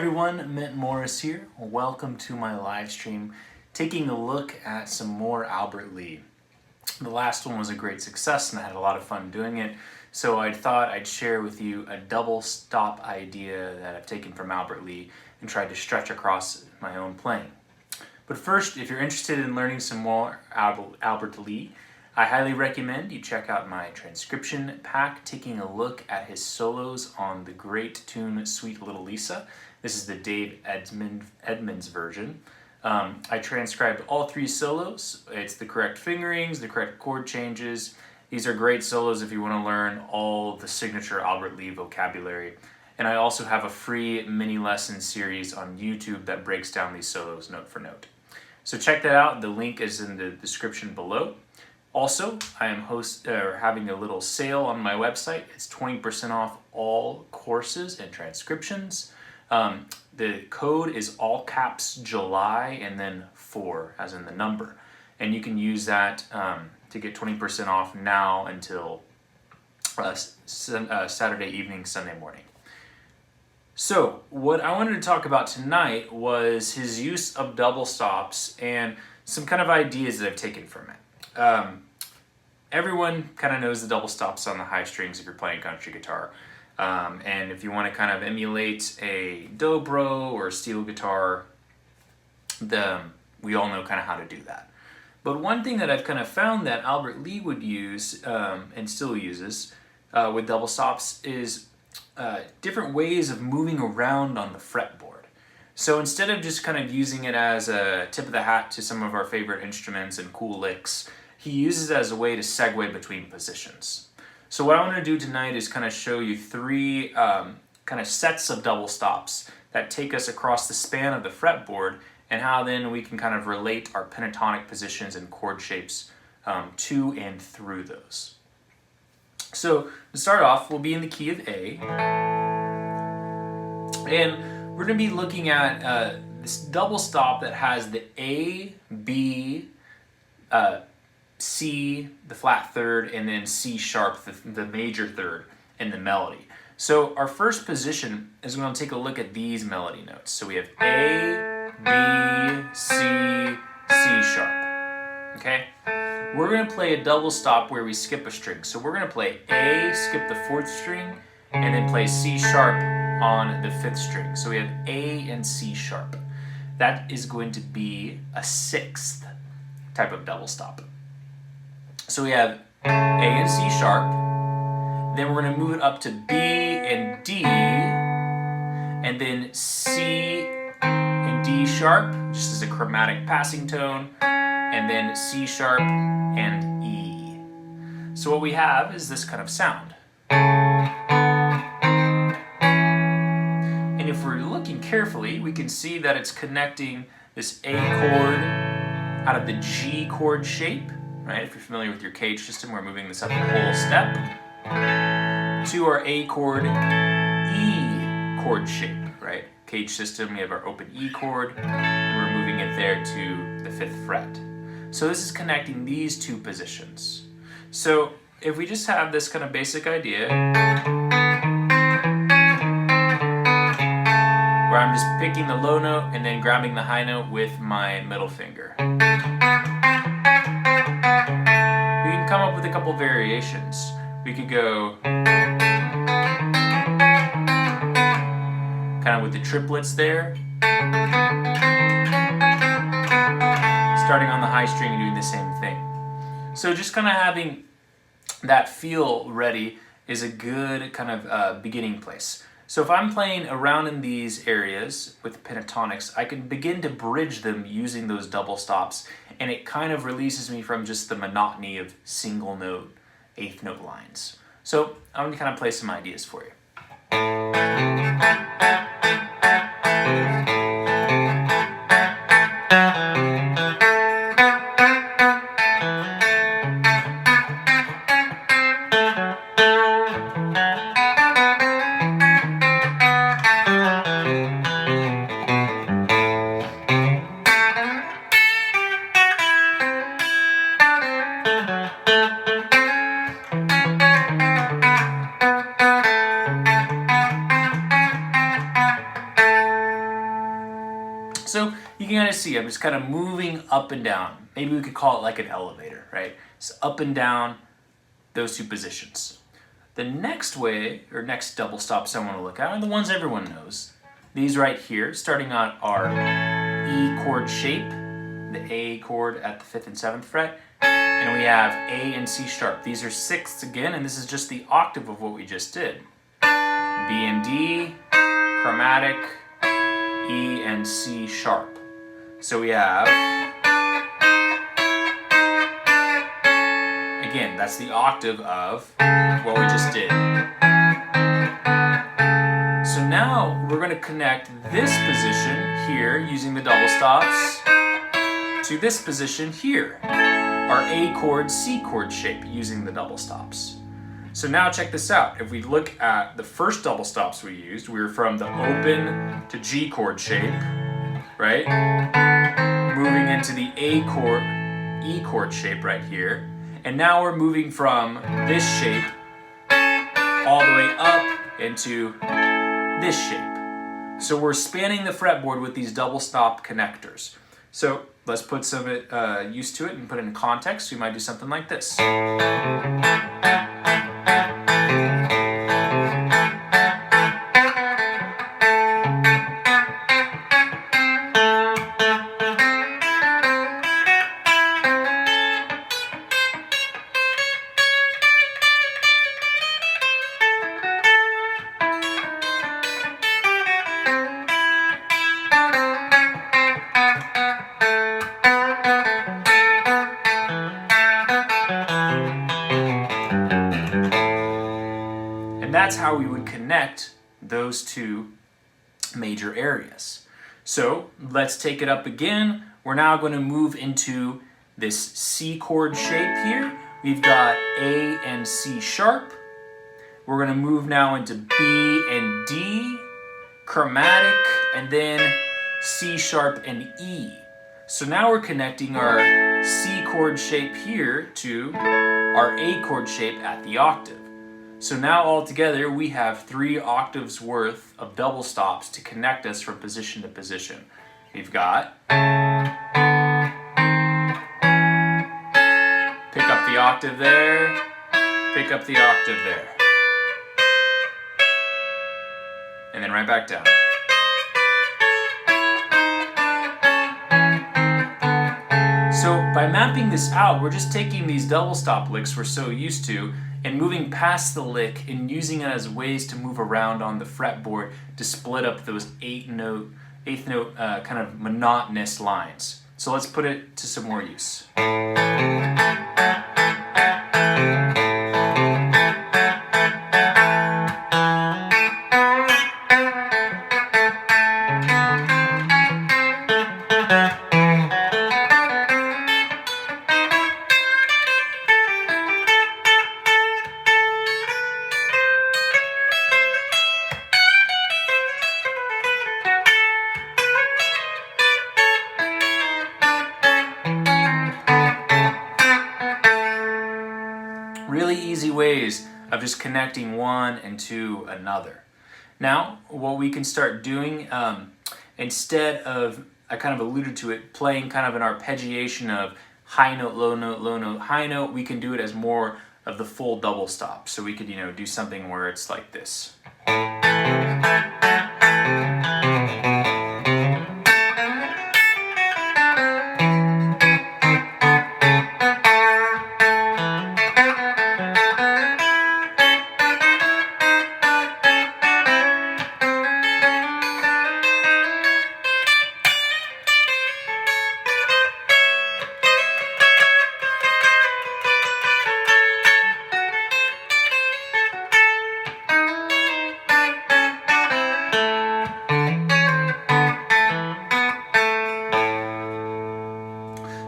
everyone, Mint Morris here. Welcome to my live stream, taking a look at some more Albert Lee. The last one was a great success and I had a lot of fun doing it, so I thought I'd share with you a double stop idea that I've taken from Albert Lee and tried to stretch across my own playing. But first, if you're interested in learning some more Albert Lee, I highly recommend you check out my transcription pack, taking a look at his solos on the great tune Sweet Little Lisa. This is the Dave Edmund's version. I transcribed all three solos. It's the correct fingerings, the correct chord changes. These are great solos if you want to learn all the signature Albert Lee vocabulary. And I also have a free mini lesson series on YouTube that breaks down these solos note for note. So check that out. The link is in the description below. Also, I am having a little sale on my website. It's 20% off all courses and transcriptions. The code is all caps July and then 4 as in the number. And you can use that to get 20% off now until Saturday evening, Sunday morning. So what I wanted to talk about tonight was his use of double stops and some kind of ideas that I've taken from it. Everyone kind of knows the double stops on the high strings if you're playing country guitar. And if you want to kind of emulate a dobro or a steel guitar, we all know kind of how to do that. But one thing that I've kind of found that Albert Lee would use and still uses with double stops is different ways of moving around on the fretboard. So instead of just kind of using it as a tip of the hat to some of our favorite instruments and cool licks, he uses it as a way to segue between positions. So what I want to do tonight is kind of show you three kind of sets of double stops that take us across the span of the fretboard and how then we can kind of relate our pentatonic positions and chord shapes to and through those. So to start off, we'll be in the key of A. And we're going to be looking at this double stop that has the A, B, C, the flat third, and then C sharp, the major third in the melody. So our first position is going to take a look at these melody notes. So we have A, B, C, C sharp. Okay? We're going to play a double stop where we skip a string. So we're going to play A, skip the fourth string, and then play C sharp on the fifth string. So we have A and C sharp. That is going to be a sixth type of double stop. So we have A and C sharp, then we're going to move it up to B and D, and then C and D sharp, just as a chromatic passing tone, and then C sharp and E. So what we have is this kind of sound. And if we're looking carefully, we can see that it's connecting this A chord out of the G chord shape. Right? If you're familiar with your cage system, we're moving this up a whole step to our A chord, E chord shape, right? Cage system, we have our open E chord, and we're moving it there to the 5th fret. So this is connecting these two positions. So if we just have this kind of basic idea, where I'm just picking the low note and then grabbing the high note with my middle finger. We can come up with a couple variations. We could go kind of with the triplets there, starting on the high string and doing the same thing. So just kind of having that feel ready is a good kind of beginning place. So if I'm playing around in these areas with pentatonics, I can begin to bridge them using those double stops, and it kind of releases me from just the monotony of single note, 8th note lines. So I'm going to kind of play some ideas for you. see, I'm just kind of moving up and down. Maybe we could call it like an elevator, right? So up and down, those two positions. The next way, or next double stops I want to look at are the ones everyone knows. These right here, starting on our E chord shape, the A chord at the 5th and 7th fret, and we have A and C sharp. These are sixths again, and this is just the octave of what we just did. B and D, chromatic, E and C sharp. So we have, again, that's the octave of what we just did. So now we're going to connect this position here using the double stops to this position here, our A chord, C chord shape using the double stops. So now check this out. If we look at the first double stops we used, we were from the open to G chord shape, right? Moving into the A chord, E chord shape right here. And now we're moving from this shape all the way up into this shape. So we're spanning the fretboard with these double stop connectors. So let's put some use to it and put it in context. We might do something like this. That's how we would connect those two major areas. So let's take it up again. We're now going to move into this C chord shape here. We've got A and C sharp. We're going to move now into B and D, chromatic, and then C sharp and E. So now we're connecting our C chord shape here to our A chord shape at the octave. So now all together we have 3 octaves worth of double stops to connect us from position to position. We've got pick up the octave there, pick up the octave there, and then right back down. So by mapping this out, we're just taking these double stop licks we're so used to and moving past the lick and using it as ways to move around on the fretboard to split up those eighth note kind of monotonous lines. So let's put it to some more use. Really easy ways of just connecting one and to another. Now, what we can start doing, instead of, I kind of alluded to it, playing kind of an arpeggiation of high note, low note, low note, high note, we can do it as more of the full double stop. So we could, do something where it's like this.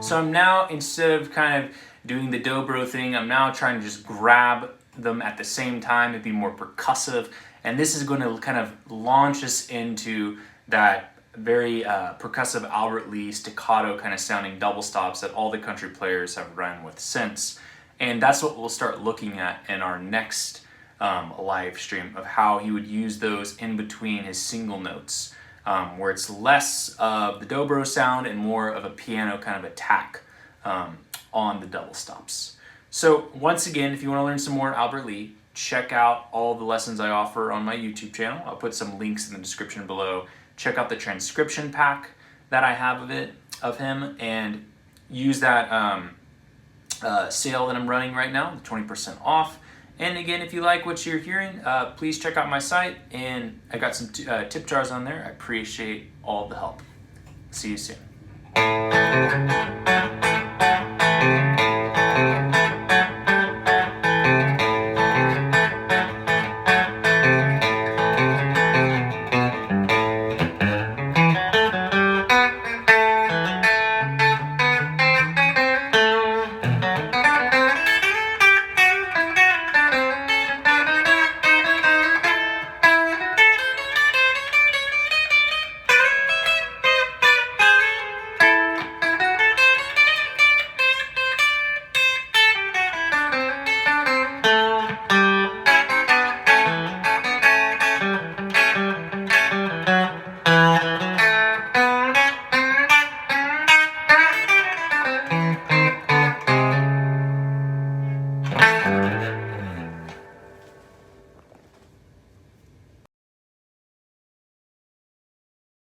So I'm now, instead of kind of doing the dobro thing, I'm now trying to just grab them at the same time and be more percussive. And this is going to kind of launch us into that very percussive Albert Lee staccato kind of sounding double stops that all the country players have run with since. And that's what we'll start looking at in our next live stream of how he would use those in between his single notes where it's less of the dobro sound and more of a piano kind of attack on the double stops. So once again, if you want to learn some more Albert Lee, check out all the lessons I offer on my YouTube channel. I'll put some links in the description below. Check out the transcription pack that I have of him, and use that sale that I'm running right now, 20% off. And again, if you like what you're hearing, please check out my site, and I got some tip jars on there. I appreciate all the help. See you soon.